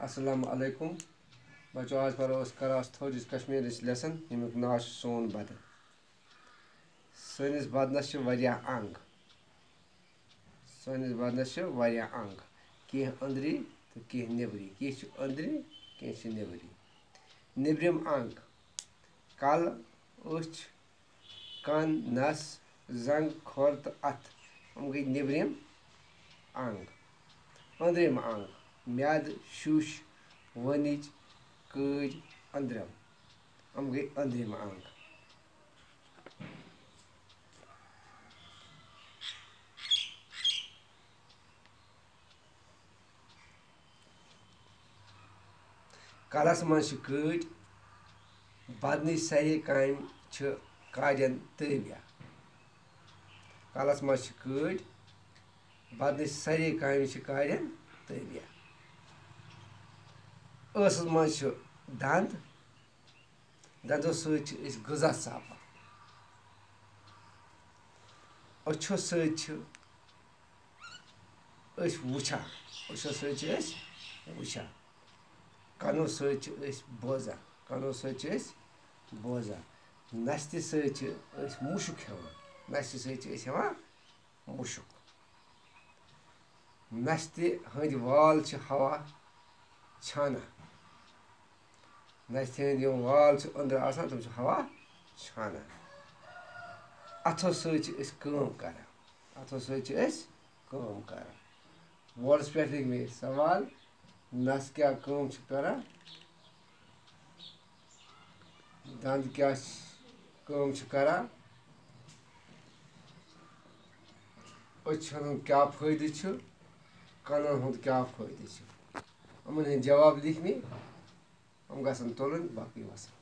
अस्सलाम वालेकुम बच्चों, आज पढ़ो क्लास 3 कश्मीर लेसन यमुक नाव सोन बदन। सनिस बदनस अंग, सनिस बदनस अंग, कह अंदरी तो कह नेबरी, कह अंदरी कह नेबरी। निब्रिम अंग कल, उछ, कन, नस, जंग, खोर तो अथ हम गई निब्रिम अंग। अंदरिम अंग म्याद, शुश, वनिज, कज, अंदरम हम गई अंदरिम अंग। कलस मज कज, बदन सारे काम काजन तबिया। कलस मज कज, बदन सारे काम काजन तबिया। स मज दंद, दंदों सत गजा चापान। अच्छों सत वुचान, अच्छों सत वुचान। कनो सत बोजान, कनो सत बोजान। नस्त सत मुशुक हेवान, नस्त सत हेवान मुशुक। नस्त हंद वाल हवा छाना, नस्त हंद वाल अंदर आसान तम हवा छाना। अथो सत करान, अथो सत करान। बोर्डस पे लिख मे सवाल, नस क्या काम करान, दंद क्या काम करान, अच्छन क्या फायदे, कनन हुंद क्या फायदे। यमन हंद जवाब लिख मे हम गसन तुलन। बाकी वसन।